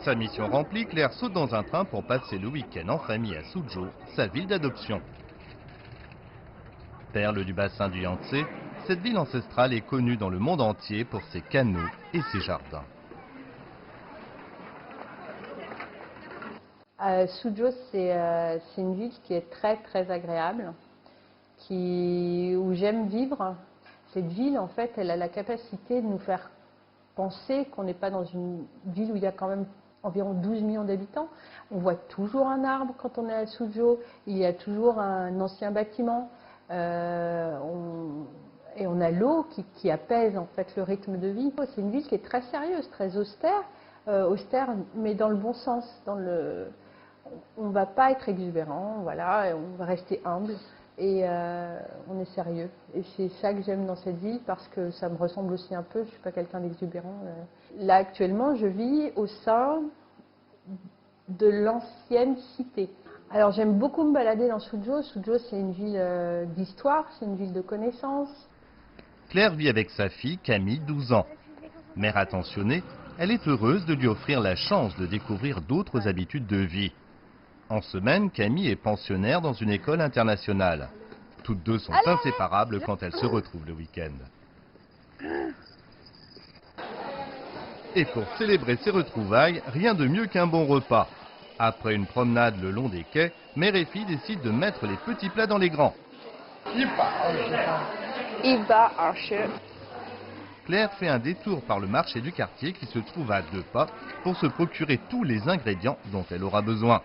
Sa mission remplie, Claire saute dans un train pour passer le week-end en famille à Suzhou, sa ville d'adoption. Perle du bassin du Yangtze, cette ville ancestrale est connue dans le monde entier pour ses canaux et ses jardins. Suzhou, c'est une ville qui est très très agréable, où j'aime vivre. Cette ville, en fait, elle a la capacité de nous faire penser qu'on n'est pas dans une ville où il y a quand même environ 12 millions d'habitants. On voit toujours un arbre quand on est à Suzhou, il y a toujours un ancien bâtiment, et on a l'eau qui apaise en fait le rythme de vie. C'est une ville qui est très sérieuse, très austère, mais dans le bon sens. On ne va pas être exubérant, voilà, on va rester humble et on est sérieux. Et c'est ça que j'aime dans cette ville parce que ça me ressemble aussi un peu, je ne suis pas quelqu'un d'exubérant. Là actuellement, je vis au sein de l'ancienne cité. Alors j'aime beaucoup me balader dans Suzhou. Suzhou, c'est une ville d'histoire, c'est une ville de connaissances. Claire vit avec sa fille Camille, 12 ans. Mère attentionnée, elle est heureuse de lui offrir la chance de découvrir d'autres habitudes de vie. En semaine, Camille est pensionnaire dans une école internationale. Toutes deux sont inséparables quand elles se retrouvent le week-end. Et pour célébrer ces retrouvailles, rien de mieux qu'un bon repas. Après une promenade le long des quais, mère et fille décident de mettre les petits plats dans les grands. Claire fait un détour par le marché du quartier qui se trouve à 2 pas pour se procurer tous les ingrédients dont elle aura besoin.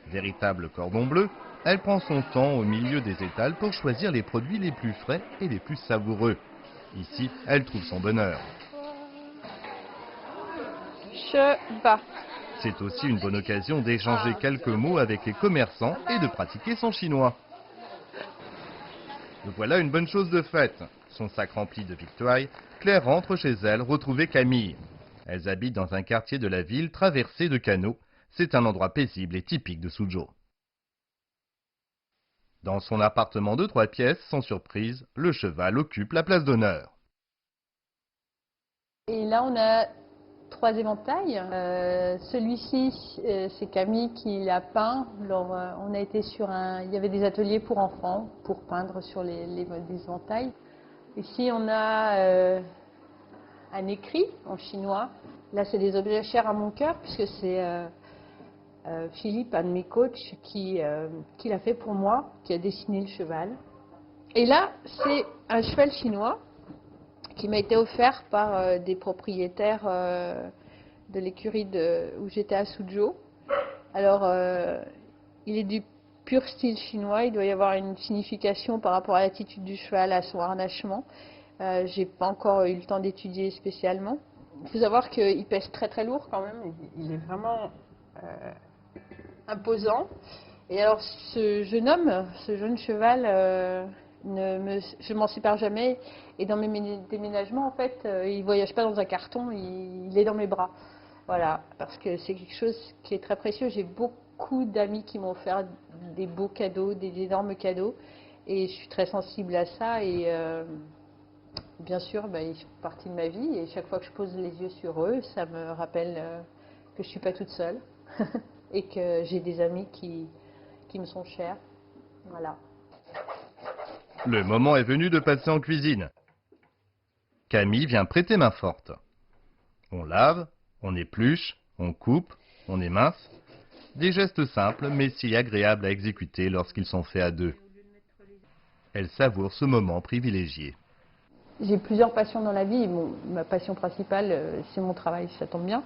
Véritable cordon bleu, elle prend son temps au milieu des étals pour choisir les produits les plus frais et les plus savoureux. Ici, elle trouve son bonheur. C'est aussi une bonne occasion d'échanger quelques mots avec les commerçants et de pratiquer son chinois. Voilà une bonne chose de faite. Son sac rempli de victuailles, Claire rentre chez elle retrouver Camille. Elles habitent dans un quartier de la ville traversé de canaux. C'est un endroit paisible et typique de Suzhou. Dans son appartement de 3 pièces, sans surprise, le cheval occupe la place d'honneur. Et là, on a 3 éventails. Celui-ci, c'est Camille qui l'a peint. Alors, on a été il y avait des ateliers pour enfants pour peindre sur les éventails. Ici, on a un écrit en chinois. Là, c'est des objets chers à mon cœur puisque c'est Philippe, un de mes coachs, qui l'a fait pour moi, qui a dessiné le cheval. Et là, c'est un cheval chinois qui m'a été offert par des propriétaires de l'écurie où j'étais à Suzhou. Alors, il est du pur style chinois, il doit y avoir une signification par rapport à l'attitude du cheval, à son harnachement. J'ai pas encore eu le temps d'étudier spécialement. Il faut savoir qu'il pèse très très lourd quand même, il est vraiment imposant. Et alors ce jeune cheval, je m'en sépare jamais. Et dans mes déménagements, en fait, il voyage pas dans un carton, il est dans mes bras. Voilà, parce que c'est quelque chose qui est très précieux. J'ai beaucoup d'amis qui m'ont offert des beaux cadeaux, des énormes cadeaux. Et je suis très sensible à ça. Et bien sûr, ils font partie de ma vie. Et chaque fois que je pose les yeux sur eux, ça me rappelle que je suis pas toute seule. Et que j'ai des amis qui me sont chers. Voilà. Le moment est venu de passer en cuisine. Camille vient prêter main forte. On lave, on épluche, on coupe, on émince. Des gestes simples mais si agréables à exécuter lorsqu'ils sont faits à deux. Elle savoure ce moment privilégié. J'ai plusieurs passions dans la vie. Ma passion principale, c'est mon travail, ça tombe bien.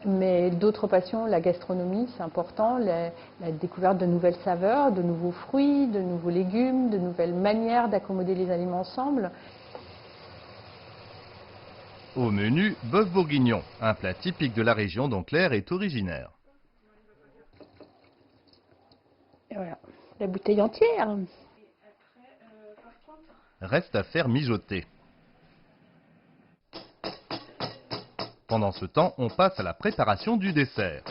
Mais d'autres passions, la gastronomie, c'est important, la découverte de nouvelles saveurs, de nouveaux fruits, de nouveaux légumes, de nouvelles manières d'accommoder les aliments ensemble. Au menu, bœuf bourguignon, un plat typique de la région dont Claire est originaire. Et voilà, la bouteille entière. Reste à faire mijoter. Pendant ce temps, on passe à la préparation du dessert.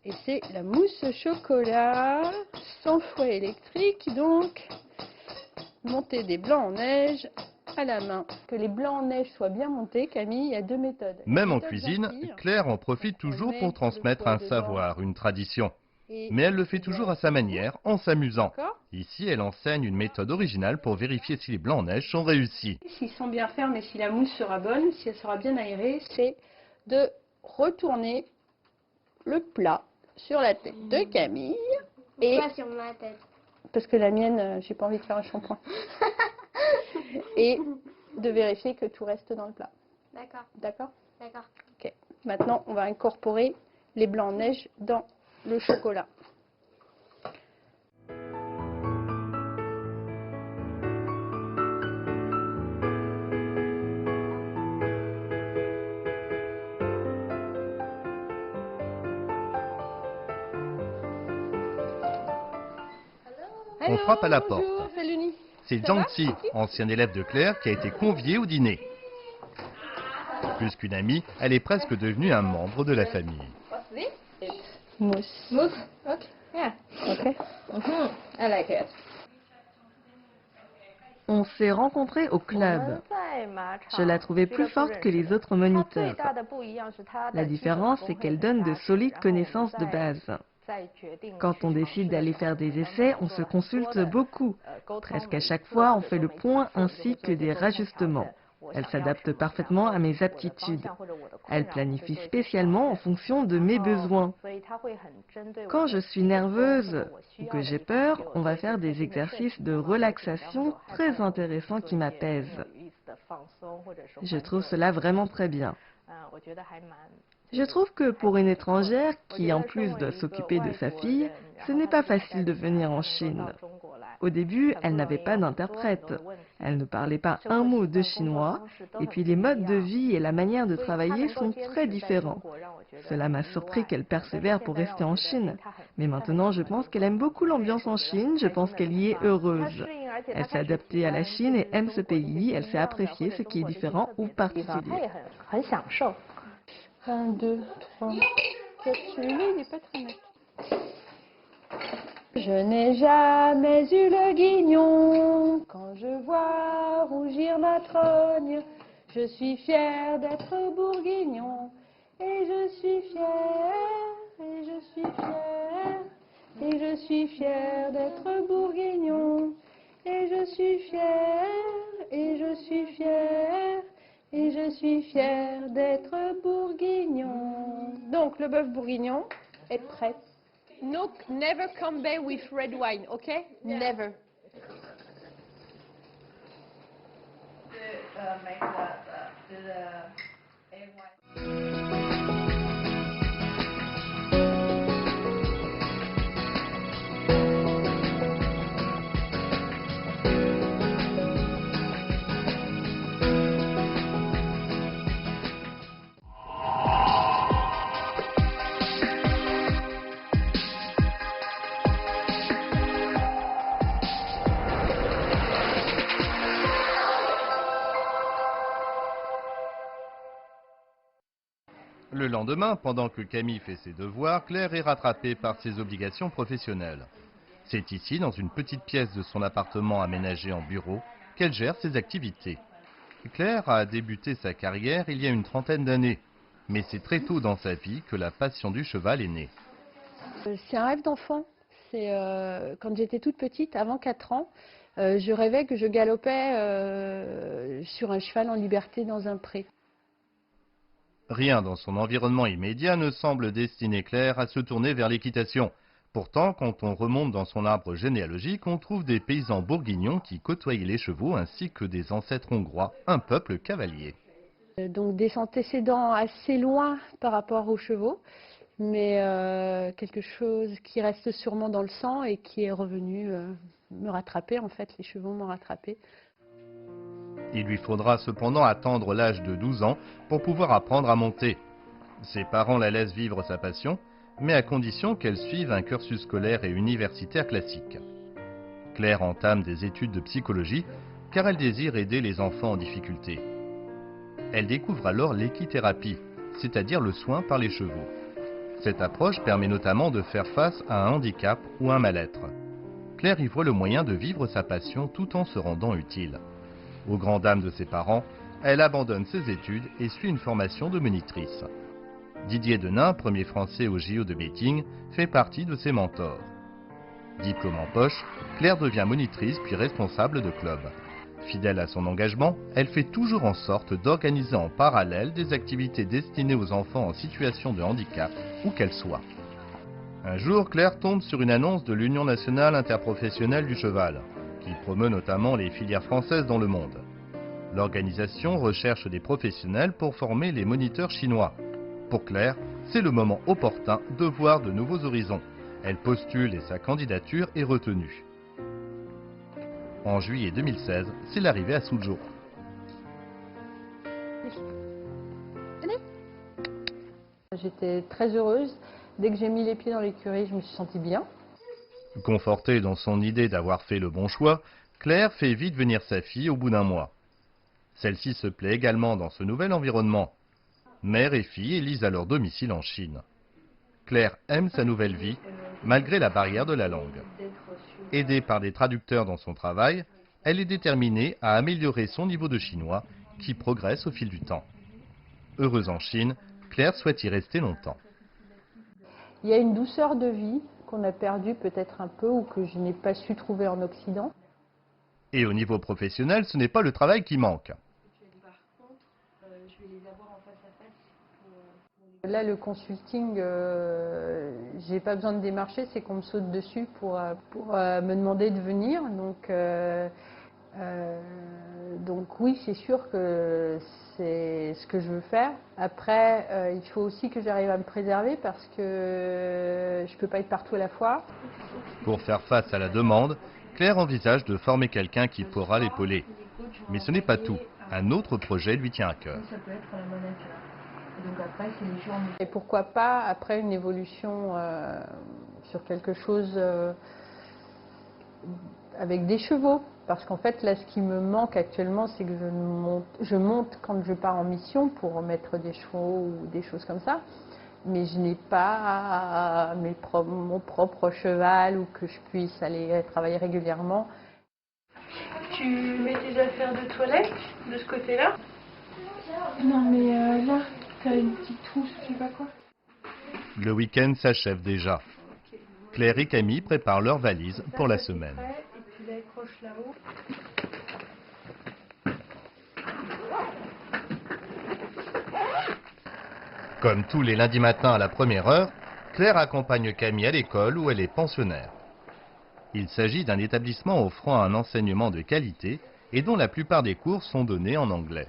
Et c'est la mousse au chocolat, sans fouet électrique, donc montée des blancs en neige à la main. Que les blancs en neige soient bien montés, Camille, il y a 2 méthodes. Même en Méthode cuisine, gentille, Claire en profite toujours pour transmettre un savoir, une tradition. Mais elle le fait toujours à sa manière, en s'amusant. D'accord. Ici, elle enseigne une méthode originale pour vérifier si les blancs en neige sont réussis. S'ils sont bien fermes et si la mousse sera bonne, si elle sera bien aérée, c'est de retourner le plat sur la tête de Camille. Et Pas sur ma tête. parce que la mienne, j'ai pas envie de faire un shampoing. Et de vérifier que tout reste dans le plat. D'accord, D'accord? d'accord. Ok. Maintenant, on va incorporer les blancs en neige dans le chocolat. On frappe à la porte. Bonjour, c'est Luni. C'est Ça va, Jiangxi, Kiki ancien élève de Claire, qui a été convié au dîner. Plus qu'une amie, elle est presque devenue un membre de la famille. Mousse. Mousse? Okay. Yeah. Ok. I like it. On s'est rencontrés au club. Je la trouvais plus forte que les autres moniteurs. La différence, c'est qu'elle donne de solides connaissances de base. Quand on décide d'aller faire des essais, on se consulte beaucoup. Presque à chaque fois, on fait le point ainsi que des rajustements. Elle s'adapte parfaitement à mes aptitudes. Elle planifie spécialement en fonction de mes besoins. Quand je suis nerveuse ou que j'ai peur, on va faire des exercices de relaxation très intéressants qui m'apaisent. Je trouve cela vraiment très bien. Je trouve que pour une étrangère qui en plus doit s'occuper de sa fille, ce n'est pas facile de venir en Chine. Au début, elle n'avait pas d'interprète. Elle ne parlait pas un mot de chinois, et puis les modes de vie et la manière de travailler sont très différents. Cela m'a surpris qu'elle persévère pour rester en Chine. Mais maintenant, je pense qu'elle aime beaucoup l'ambiance en Chine, je pense qu'elle y est heureuse. Elle s'est adaptée à la Chine et aime ce pays, elle sait apprécier ce qui est différent ou particulier. 1, 2, 3, 4. Celui-là, il n'est pas très net. Je n'ai jamais eu le guignon quand je vois rougir ma trogne. Je suis fière d'être bourguignon et je suis fière, et je suis fière, et je suis fière d'être bourguignon et je suis fière, et je suis fière. Et je suis fière d'être bourguignon. Donc, le bœuf bourguignon est prêt. No, never come back with red wine, okay? Never. Le lendemain, pendant que Camille fait ses devoirs, Claire est rattrapée par ses obligations professionnelles. C'est ici, dans une petite pièce de son appartement aménagé en bureau, qu'elle gère ses activités. Claire a débuté sa carrière il y a une trentaine d'années, mais c'est très tôt dans sa vie que la passion du cheval est née. C'est un rêve d'enfant. C'est quand j'étais toute petite, avant 4 ans, je rêvais que je galopais sur un cheval en liberté dans un pré. Rien dans son environnement immédiat ne semble destiner Claire à se tourner vers l'équitation. Pourtant, quand on remonte dans son arbre généalogique, on trouve des paysans bourguignons qui côtoyaient les chevaux ainsi que des ancêtres hongrois, un peuple cavalier. Donc des antécédents assez loin par rapport aux chevaux, mais quelque chose qui reste sûrement dans le sang et qui est revenu me rattraper. En fait, les chevaux m'ont rattrapé. Il lui faudra cependant attendre l'âge de 12 ans pour pouvoir apprendre à monter. Ses parents la laissent vivre sa passion, mais à condition qu'elle suive un cursus scolaire et universitaire classique. Claire entame des études de psychologie car elle désire aider les enfants en difficulté. Elle découvre alors l'équithérapie, c'est-à-dire le soin par les chevaux. Cette approche permet notamment de faire face à un handicap ou un mal-être. Claire y voit le moyen de vivre sa passion tout en se rendant utile. Au grand dam de ses parents, elle abandonne ses études et suit une formation de monitrice. Didier Denain, premier Français au JO de Beijing, fait partie de ses mentors. Diplôme en poche, Claire devient monitrice puis responsable de club. Fidèle à son engagement, elle fait toujours en sorte d'organiser en parallèle des activités destinées aux enfants en situation de handicap, où qu'elles soient. Un jour, Claire tombe sur une annonce de l'Union nationale interprofessionnelle du cheval, qui promeut notamment les filières françaises dans le monde. L'organisation recherche des professionnels pour former les moniteurs chinois. Pour Claire, c'est le moment opportun de voir de nouveaux horizons. Elle postule et sa candidature est retenue. En juillet 2016, c'est l'arrivée à Suzhou. J'étais très heureuse. Dès que j'ai mis les pieds dans l'écurie, je me suis sentie bien. Confortée dans son idée d'avoir fait le bon choix, Claire fait vite venir sa fille au bout d'un mois. Celle-ci se plaît également dans ce nouvel environnement. Mère et fille élisent à leur domicile en Chine. Claire aime sa nouvelle vie, malgré la barrière de la langue. Aidée par des traducteurs dans son travail, elle est déterminée à améliorer son niveau de chinois, qui progresse au fil du temps. Heureuse en Chine, Claire souhaite y rester longtemps. Il y a une douceur de vie qu'on a perdue peut-être un peu ou que je n'ai pas su trouver en Occident. Et au niveau professionnel, ce n'est pas le travail qui manque. Là, le consulting, j'ai pas besoin de démarcher, c'est qu'on me saute dessus pour me demander de venir. Donc oui, c'est sûr que c'est ce que je veux faire. Après, il faut aussi que j'arrive à me préserver parce que je peux pas être partout à la fois. Pour faire face à la demande, Claire envisage de former quelqu'un qui pourra l'épauler. Mais ce n'est pas tout. Un autre projet lui tient à cœur. Et pourquoi pas, après, une évolution sur quelque chose avec des chevaux. Parce qu'en fait, là, ce qui me manque actuellement, c'est que je monte quand je pars en mission pour mettre des chevaux ou des choses comme ça. Mais je n'ai pas mon propre cheval ou que je puisse aller travailler régulièrement. Tu mets tes affaires de toilette de ce côté-là? Non, mais là, t'as une petite trousse, je sais pas quoi. Le week-end s'achève déjà. Claire et Camille préparent leurs valises pour la semaine. Et tu l'accroches là-haut. Comme tous les lundis matins à la première heure, Claire accompagne Camille à l'école où elle est pensionnaire. Il s'agit d'un établissement offrant un enseignement de qualité et dont la plupart des cours sont donnés en anglais.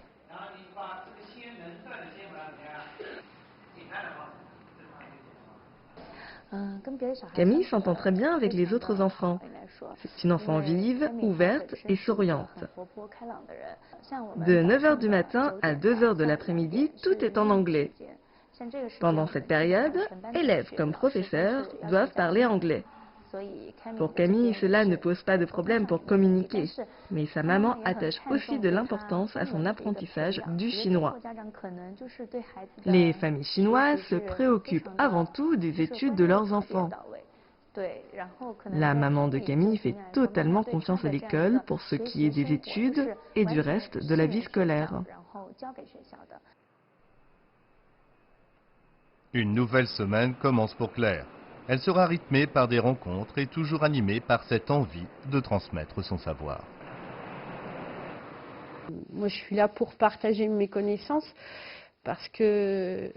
Camille s'entend très bien avec les autres enfants. C'est une enfant vive, ouverte et souriante. De 9 h du matin à 2 h de l'après-midi, tout est en anglais. Pendant cette période, élèves comme professeurs doivent parler anglais. Pour Camille, cela ne pose pas de problème pour communiquer, mais sa maman attache aussi de l'importance à son apprentissage du chinois. Les familles chinoises se préoccupent avant tout des études de leurs enfants. La maman de Camille fait totalement confiance à l'école pour ce qui est des études et du reste de la vie scolaire. Une nouvelle semaine commence pour Claire. Elle sera rythmée par des rencontres et toujours animée par cette envie de transmettre son savoir. Moi, je suis là pour partager mes connaissances parce que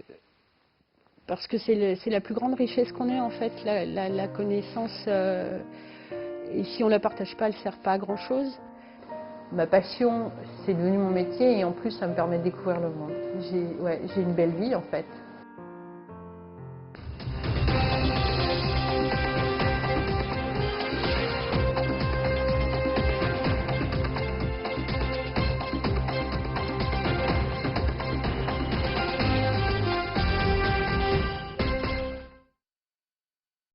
c'est la plus grande richesse qu'on ait en fait, la connaissance. Et si on ne la partage pas, elle ne sert pas à grand chose. Ma passion, c'est devenu mon métier et en plus, ça me permet de découvrir le monde. J'ai une belle vie en fait.